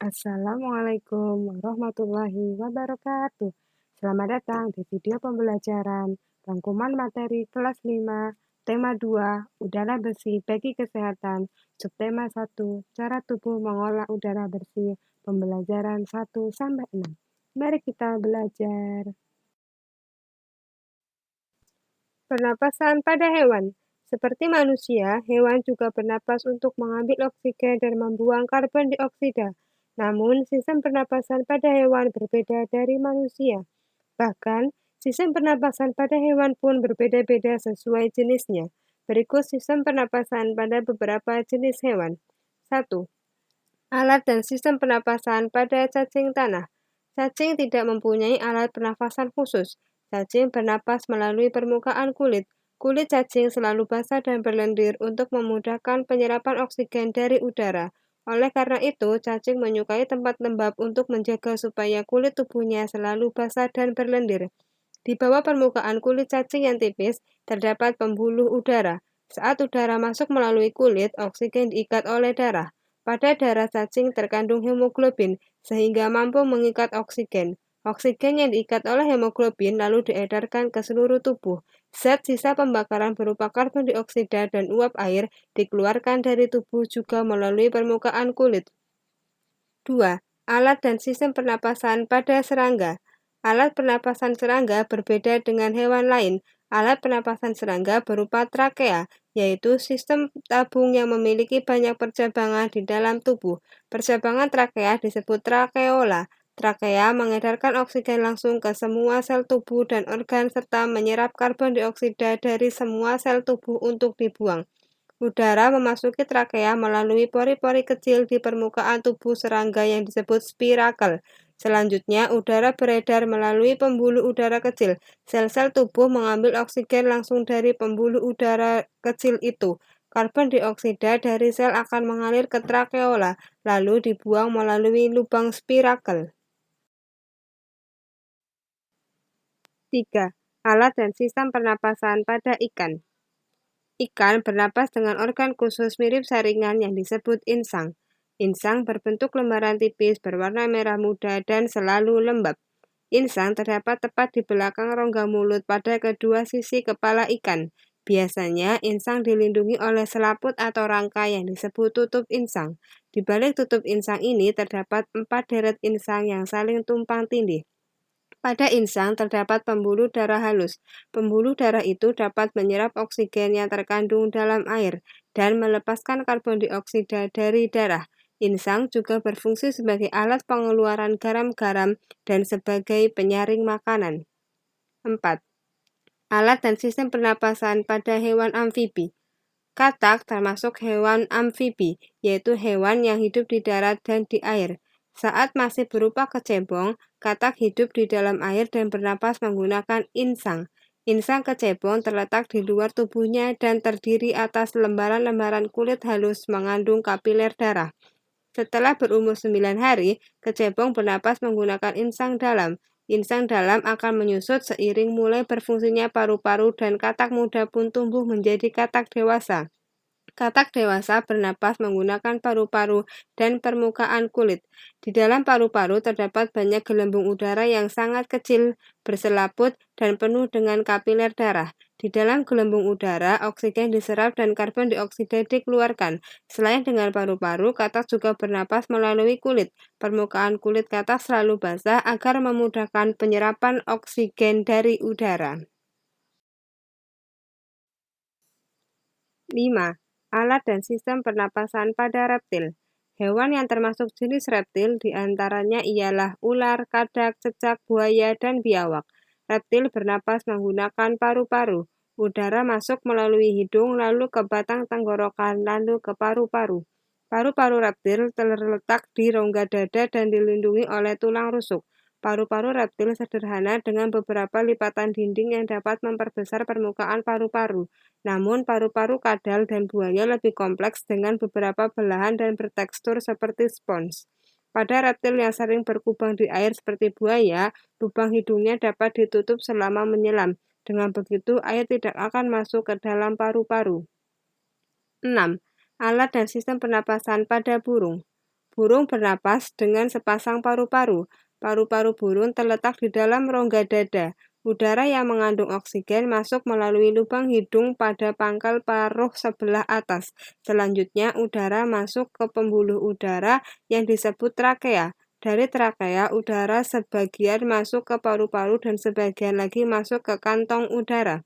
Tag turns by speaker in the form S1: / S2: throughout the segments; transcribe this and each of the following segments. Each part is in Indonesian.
S1: Assalamualaikum warahmatullahi wabarakatuh. Selamat datang di video pembelajaran rangkuman materi kelas 5, tema 2, udara bersih bagi kesehatan, subtema 1, cara tubuh mengolah udara bersih, pembelajaran 1 sampai 6. Mari kita belajar. Pernapasan pada hewan. Seperti manusia, hewan juga bernapas untuk mengambil oksigen dan membuang karbon dioksida. Namun, sistem pernapasan pada hewan berbeda dari manusia. Bahkan, sistem pernapasan pada hewan pun berbeda-beda sesuai jenisnya. Berikut sistem pernapasan pada beberapa jenis hewan. 1. Alat dan sistem pernapasan pada cacing tanah. Cacing tidak mempunyai alat pernafasan khusus. Cacing bernapas melalui permukaan kulit. Kulit cacing selalu basah dan berlendir untuk memudahkan penyerapan oksigen dari udara. Oleh karena itu, cacing menyukai tempat lembab untuk menjaga supaya kulit tubuhnya selalu basah dan berlendir. Di bawah permukaan kulit cacing yang tipis, terdapat pembuluh udara. Saat udara masuk melalui kulit, oksigen diikat oleh darah. Pada darah cacing terkandung hemoglobin, sehingga mampu mengikat oksigen. Oksigen yang diikat oleh hemoglobin lalu diedarkan ke seluruh tubuh. Zat sisa pembakaran berupa karbon dioksida dan uap air dikeluarkan dari tubuh juga melalui permukaan kulit. 2. Alat dan sistem pernapasan pada serangga. Alat pernapasan serangga berbeda dengan hewan lain. Alat pernapasan serangga berupa trakea, yaitu sistem tabung yang memiliki banyak percabangan di dalam tubuh. Percabangan trakea disebut trakeola. Trakea mengedarkan oksigen langsung ke semua sel tubuh dan organ serta menyerap karbon dioksida dari semua sel tubuh untuk dibuang. Udara memasuki trakea melalui pori-pori kecil di permukaan tubuh serangga yang disebut spirakel. Selanjutnya, udara beredar melalui pembuluh udara kecil. Sel-sel tubuh mengambil oksigen langsung dari pembuluh udara kecil itu. Karbon dioksida dari sel akan mengalir ke trakeola, lalu dibuang melalui lubang spirakel. 3. Alat dan sistem pernapasan pada ikan. Ikan bernapas dengan organ khusus mirip saringan yang disebut insang. Insang berbentuk lembaran tipis berwarna merah muda dan selalu lembab. Insang terdapat tepat di belakang rongga mulut pada kedua sisi kepala ikan. Biasanya, insang dilindungi oleh selaput atau rangka yang disebut tutup insang. Di balik tutup insang ini terdapat 4 deret insang yang saling tumpang tindih. Pada insang terdapat pembuluh darah halus. Pembuluh darah itu dapat menyerap oksigen yang terkandung dalam air dan melepaskan karbon dioksida dari darah. Insang juga berfungsi sebagai alat pengeluaran garam-garam dan sebagai penyaring makanan. 4. Alat dan sistem pernapasan pada hewan amfibi. Katak termasuk hewan amfibi, yaitu hewan yang hidup di darat dan di air. Saat masih berupa kecebong, katak hidup di dalam air dan bernapas menggunakan insang. Insang kecebong terletak di luar tubuhnya dan terdiri atas lembaran-lembaran kulit halus mengandung kapiler darah. Setelah berumur 9 hari, kecebong bernapas menggunakan insang dalam. Insang dalam akan menyusut seiring mulai berfungsinya paru-paru dan katak muda pun tumbuh menjadi katak dewasa. Katak dewasa bernapas menggunakan paru-paru dan permukaan kulit. Di dalam paru-paru terdapat banyak gelembung udara yang sangat kecil, berselaput, dan penuh dengan kapiler darah. Di dalam gelembung udara, oksigen diserap dan karbon dioksida dikeluarkan. Selain dengan paru-paru, katak juga bernapas melalui kulit. Permukaan kulit katak selalu basah agar memudahkan penyerapan oksigen dari udara. 5. Alat dan sistem pernapasan pada reptil. Hewan yang termasuk jenis reptil diantaranya ialah ular, kadak, cecak, buaya, dan biawak. Reptil bernapas menggunakan paru-paru. Udara masuk melalui hidung, lalu ke batang tenggorokan, lalu ke paru-paru. Paru-paru reptil terletak di rongga dada dan dilindungi oleh tulang rusuk. Paru-paru reptil sederhana dengan beberapa lipatan dinding yang dapat memperbesar permukaan paru-paru. Namun, paru-paru kadal dan buaya lebih kompleks dengan beberapa belahan dan bertekstur seperti spons. Pada reptil yang sering berkubang di air seperti buaya, lubang hidungnya dapat ditutup selama menyelam. Dengan begitu, air tidak akan masuk ke dalam paru-paru. 6. Alat dan sistem pernapasan pada burung. Burung bernapas dengan sepasang paru-paru. Paru-paru burung terletak di dalam rongga dada. Udara yang mengandung oksigen masuk melalui lubang hidung pada pangkal paruh sebelah atas. Selanjutnya, udara masuk ke pembuluh udara yang disebut trakea. Dari trakea, udara sebagian masuk ke paru-paru dan sebagian lagi masuk ke kantong udara.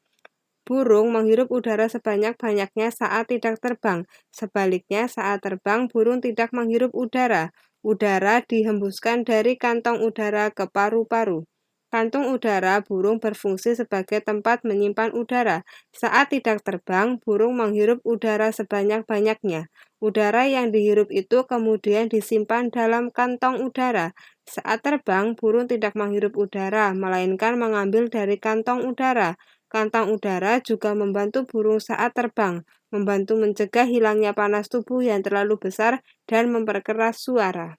S1: Burung menghirup udara sebanyak-banyaknya saat tidak terbang. Sebaliknya, saat terbang, burung tidak menghirup udara. Udara dihembuskan dari kantong udara ke paru-paru. Kantung udara burung berfungsi sebagai tempat menyimpan udara. Saat tidak terbang, burung menghirup udara sebanyak-banyaknya. Udara yang dihirup itu kemudian disimpan dalam kantong udara. Saat terbang, burung tidak menghirup udara, melainkan mengambil dari kantong udara. Kantong udara juga membantu burung saat terbang, membantu mencegah hilangnya panas tubuh yang terlalu besar dan memperkeras suara.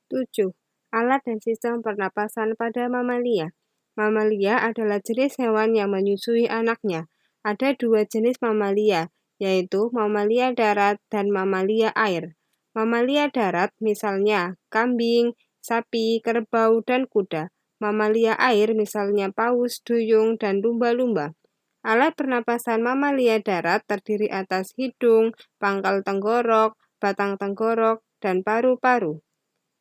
S1: 7. Alat dan sistem pernapasan pada mamalia. Mamalia adalah jenis hewan yang menyusui anaknya. Ada dua jenis mamalia, yaitu mamalia darat dan mamalia air. Mamalia darat misalnya kambing, sapi, kerbau, dan kuda. Mamalia air misalnya paus, duyung, dan lumba-lumba. Alat pernapasan mamalia darat terdiri atas hidung, pangkal tenggorok, batang tenggorok, dan paru-paru.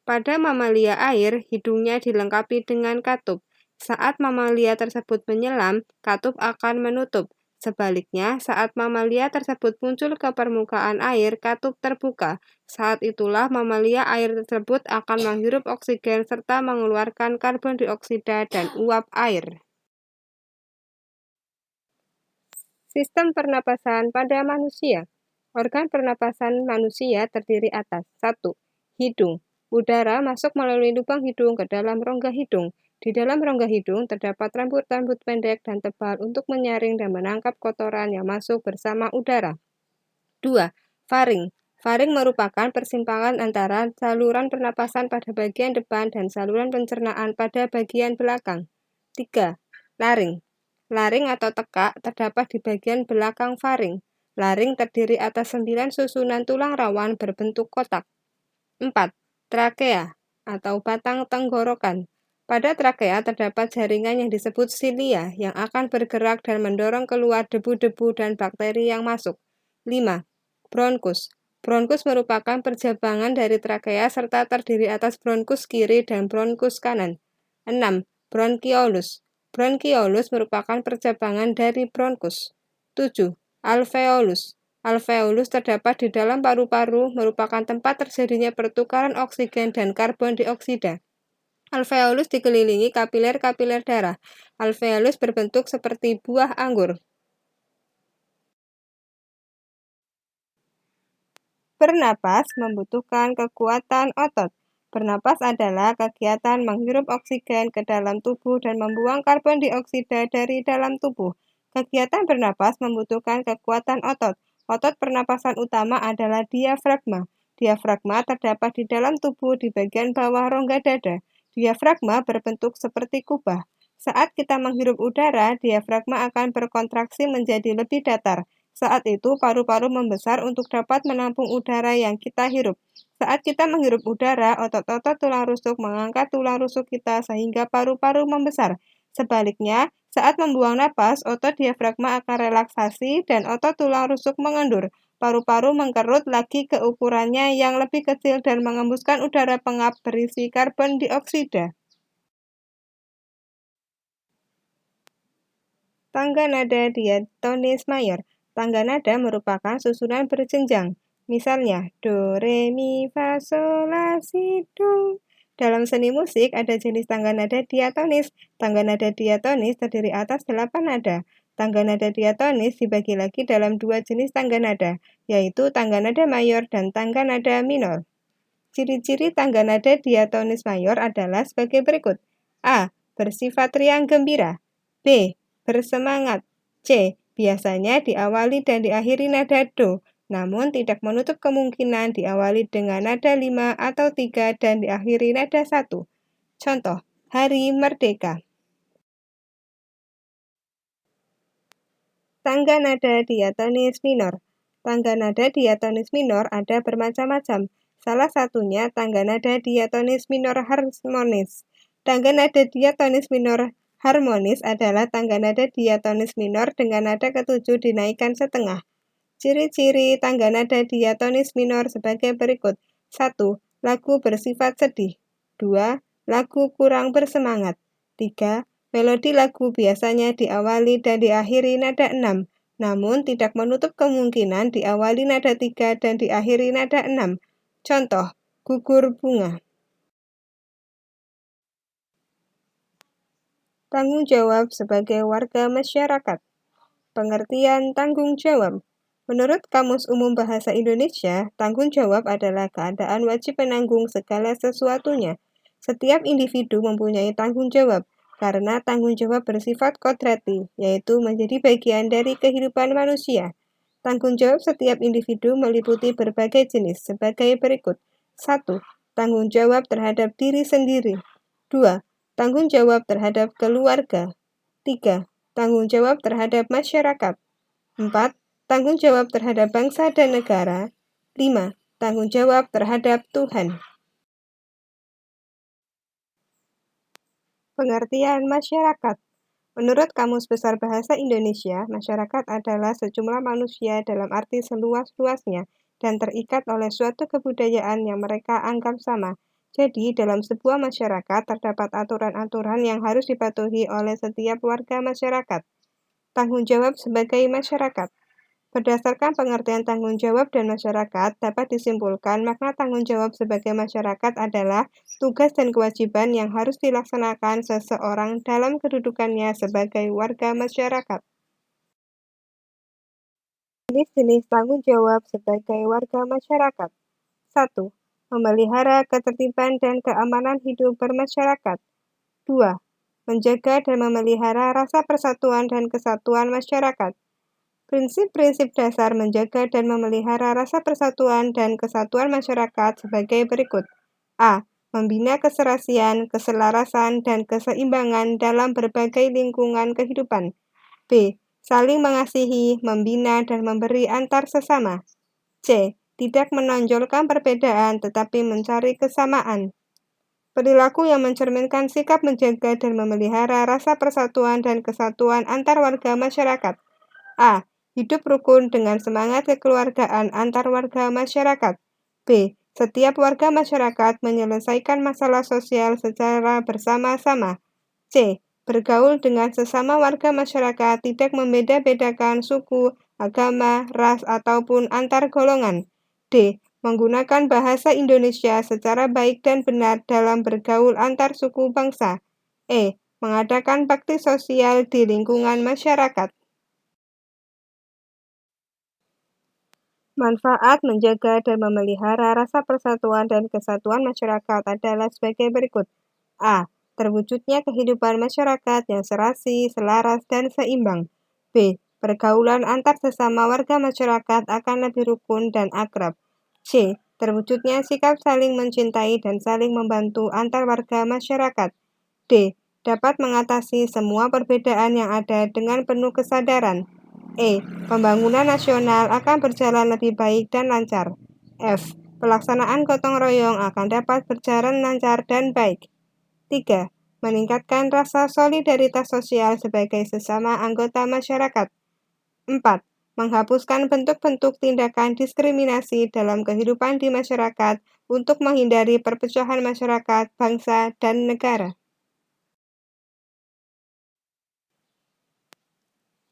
S1: Pada mamalia air, hidungnya dilengkapi dengan katup. Saat mamalia tersebut menyelam, katup akan menutup. Sebaliknya, saat mamalia tersebut muncul ke permukaan air, katup terbuka. Saat itulah mamalia air tersebut akan menghirup oksigen serta mengeluarkan karbon dioksida dan uap air. Sistem pernapasan pada manusia. Organ pernapasan manusia terdiri atas 1. Hidung. Udara masuk melalui lubang hidung ke dalam rongga hidung. Di dalam rongga hidung terdapat rambut-rambut pendek dan tebal untuk menyaring dan menangkap kotoran yang masuk bersama udara. 2. Faring. Faring merupakan persimpangan antara saluran pernapasan pada bagian depan dan saluran pencernaan pada bagian belakang. 3. Laring. Laring atau tekak terdapat di bagian belakang faring. Laring terdiri atas 9 susunan tulang rawan berbentuk kotak. 4. Trakea atau batang tenggorokan. Pada trakea terdapat jaringan yang disebut silia yang akan bergerak dan mendorong keluar debu-debu dan bakteri yang masuk. 5. Bronkus. Bronkus merupakan perjabangan dari trakea serta terdiri atas bronkus kiri dan bronkus kanan. 6. Bronkiolus. Bronkiolus merupakan percabangan dari bronkus. 7. Alveolus. Alveolus terdapat di dalam paru-paru, merupakan tempat terjadinya pertukaran oksigen dan karbon dioksida. Alveolus dikelilingi kapiler-kapiler darah. Alveolus berbentuk seperti buah anggur. Bernapas membutuhkan kekuatan otot. Bernapas adalah kegiatan menghirup oksigen ke dalam tubuh dan membuang karbon dioksida dari dalam tubuh. Kegiatan bernapas membutuhkan kekuatan otot. Otot pernapasan utama adalah diafragma. Diafragma terdapat di dalam tubuh di bagian bawah rongga dada. Diafragma berbentuk seperti kubah. Saat kita menghirup udara, diafragma akan berkontraksi menjadi lebih datar. Saat itu, paru-paru membesar untuk dapat menampung udara yang kita hirup. Saat kita menghirup udara, otot-otot tulang rusuk mengangkat tulang rusuk kita sehingga paru-paru membesar. Sebaliknya, saat membuang napas, otot diafragma akan relaksasi dan otot tulang rusuk mengendur. Paru-paru mengkerut lagi ke ukurannya yang lebih kecil dan mengembuskan udara pengap berisi karbon dioksida. Tangga nada diatonis mayor. Tangga nada merupakan susunan berjenjang. Misalnya, do, re, mi, fa, sol, la, si, do. Dalam seni musik ada jenis tangga nada diatonis. Tangga nada diatonis terdiri atas 8 nada. Tangga nada diatonis dibagi lagi dalam 2 jenis tangga nada, yaitu tangga nada mayor dan tangga nada minor. Ciri-ciri tangga nada diatonis mayor adalah sebagai berikut. A. Bersifat riang gembira. B. Bersemangat. C. Biasanya diawali dan diakhiri nada do, namun tidak menutup kemungkinan diawali dengan nada 5 atau 3 dan diakhiri nada 1. Contoh, Hari Merdeka. Tangga nada diatonis minor. Tangga nada diatonis minor ada bermacam-macam. Salah satunya tangga nada diatonis minor harmonis. Tangga nada diatonis minor harmonis adalah tangga nada diatonis minor dengan nada ketujuh dinaikkan setengah. Ciri-ciri tangga nada diatonis minor sebagai berikut. 1. Lagu bersifat sedih. 2. Lagu kurang bersemangat. 3. Melodi lagu biasanya diawali dan diakhiri nada 6, namun tidak menutup kemungkinan diawali nada 3 dan diakhiri nada 6. Contoh, gugur bunga. Tanggung jawab sebagai warga masyarakat. Pengertian tanggung jawab. Menurut Kamus Umum Bahasa Indonesia, tanggung jawab adalah keadaan wajib menanggung segala sesuatunya. Setiap individu mempunyai tanggung jawab, karena tanggung jawab bersifat kodrati, yaitu menjadi bagian dari kehidupan manusia. Tanggung jawab setiap individu meliputi berbagai jenis, sebagai berikut. 1. Tanggung jawab terhadap diri sendiri. 2. Tanggung jawab terhadap keluarga. 3. Tanggung jawab terhadap masyarakat. 4. Tanggung jawab terhadap bangsa dan negara. 5. Tanggung jawab terhadap Tuhan. Pengertian masyarakat. Menurut Kamus Besar Bahasa Indonesia, masyarakat adalah sejumlah manusia dalam arti seluas-luasnya dan terikat oleh suatu kebudayaan yang mereka anggap sama. Jadi, dalam sebuah masyarakat terdapat aturan-aturan yang harus dipatuhi oleh setiap warga masyarakat. Tanggung jawab sebagai masyarakat. Berdasarkan pengertian tanggung jawab dan masyarakat, dapat disimpulkan makna tanggung jawab sebagai masyarakat adalah tugas dan kewajiban yang harus dilaksanakan seseorang dalam kedudukannya sebagai warga masyarakat. Jenis-jenis tanggung jawab sebagai warga masyarakat. 1. Memelihara ketertiban dan keamanan hidup bermasyarakat. 2. Menjaga dan memelihara rasa persatuan dan kesatuan masyarakat. Prinsip-prinsip dasar menjaga dan memelihara rasa persatuan dan kesatuan masyarakat sebagai berikut. A. Membina keserasian, keselarasan, dan keseimbangan dalam berbagai lingkungan kehidupan. B. Saling mengasihi, membina, dan memberi antar sesama. C. Tidak menonjolkan perbedaan tetapi mencari kesamaan. Perilaku yang mencerminkan sikap menjaga dan memelihara rasa persatuan dan kesatuan antar warga masyarakat. A. Hidup rukun dengan semangat kekeluargaan antar warga masyarakat. B. Setiap warga masyarakat menyelesaikan masalah sosial secara bersama-sama. C. Bergaul dengan sesama warga masyarakat tidak membeda-bedakan suku, agama, ras, ataupun antar golongan. D. Menggunakan bahasa Indonesia secara baik dan benar dalam bergaul antar suku bangsa. E. Mengadakan bakti sosial di lingkungan masyarakat. Manfaat menjaga dan memelihara rasa persatuan dan kesatuan masyarakat adalah sebagai berikut. A. Terwujudnya kehidupan masyarakat yang serasi, selaras, dan seimbang. B. Pergaulan antar sesama warga masyarakat akan lebih rukun dan akrab. C. Terwujudnya sikap saling mencintai dan saling membantu antar warga masyarakat. D. Dapat mengatasi semua perbedaan yang ada dengan penuh kesadaran. E. Pembangunan nasional akan berjalan lebih baik dan lancar. F. Pelaksanaan gotong royong akan dapat berjalan lancar dan baik. 3. Meningkatkan rasa solidaritas sosial sebagai sesama anggota masyarakat. 4. Menghapuskan bentuk-bentuk tindakan diskriminasi dalam kehidupan di masyarakat untuk menghindari perpecahan masyarakat, bangsa, dan negara.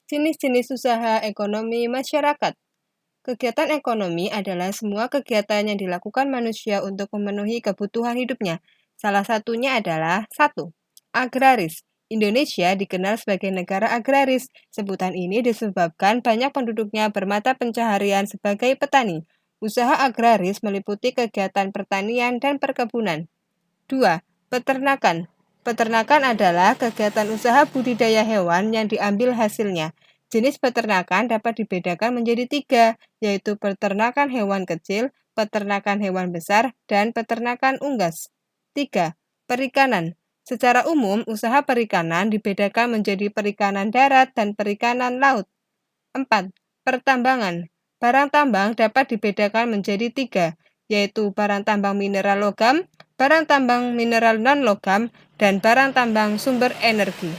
S1: Jenis-jenis usaha ekonomi masyarakat. Kegiatan ekonomi adalah semua kegiatan yang dilakukan manusia untuk memenuhi kebutuhan hidupnya. Salah satunya adalah 1. Agraris. Indonesia dikenal sebagai negara agraris. Sebutan ini disebabkan banyak penduduknya bermata pencaharian sebagai petani. Usaha agraris meliputi kegiatan pertanian dan perkebunan. 2. Peternakan. Peternakan adalah kegiatan usaha budidaya hewan yang diambil hasilnya. Jenis peternakan dapat dibedakan menjadi 3, yaitu peternakan hewan kecil, peternakan hewan besar, dan peternakan unggas. 3. Perikanan. Secara umum, usaha perikanan dibedakan menjadi perikanan darat dan perikanan laut. 4. Pertambangan. Barang tambang dapat dibedakan menjadi 3, yaitu barang tambang mineral logam, barang tambang mineral non-logam, dan barang tambang sumber energi.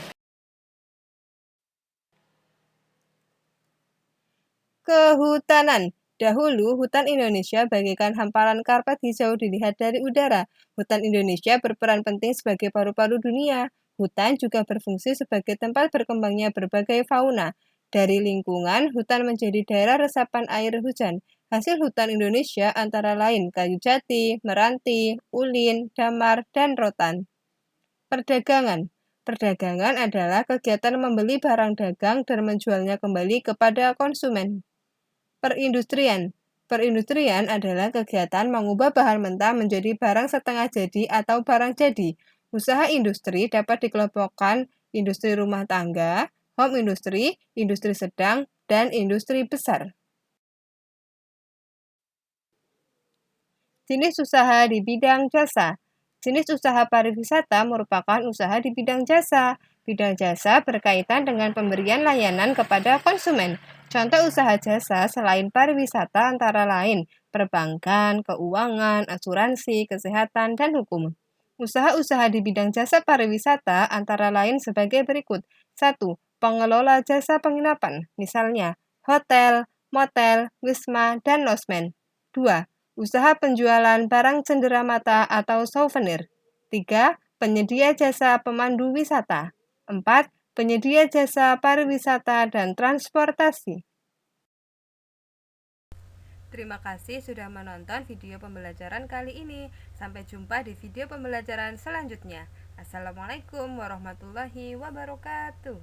S1: Kehutanan. Dahulu, hutan Indonesia bagaikan hamparan karpet hijau dilihat dari udara. Hutan Indonesia berperan penting sebagai paru-paru dunia. Hutan juga berfungsi sebagai tempat berkembangnya berbagai fauna. Dari lingkungan, hutan menjadi daerah resapan air hujan. Hasil hutan Indonesia antara lain kayu jati, meranti, ulin, damar, dan rotan. Perdagangan. Perdagangan adalah kegiatan membeli barang dagang dan menjualnya kembali kepada konsumen. Perindustrian. Perindustrian adalah kegiatan mengubah bahan mentah menjadi barang setengah jadi atau barang jadi. Usaha industri dapat dikelompokkan industri rumah tangga, home industry, industri sedang, dan industri besar. Jenis usaha di bidang jasa. Jenis usaha pariwisata merupakan usaha di bidang jasa. Bidang jasa berkaitan dengan pemberian layanan kepada konsumen. Contoh usaha jasa selain pariwisata antara lain perbankan, keuangan, asuransi, kesehatan, dan hukum. Usaha-usaha di bidang jasa pariwisata antara lain sebagai berikut. 1. Pengelola jasa penginapan, misalnya hotel, motel, wisma, dan losmen. 2. Usaha penjualan barang cenderamata atau souvenir. 3. Penyedia jasa pemandu wisata. 4. Penyedia jasa pariwisata dan transportasi. Terima kasih sudah menonton video pembelajaran kali ini. Sampai jumpa di video pembelajaran selanjutnya. Assalamualaikum warahmatullahi wabarakatuh.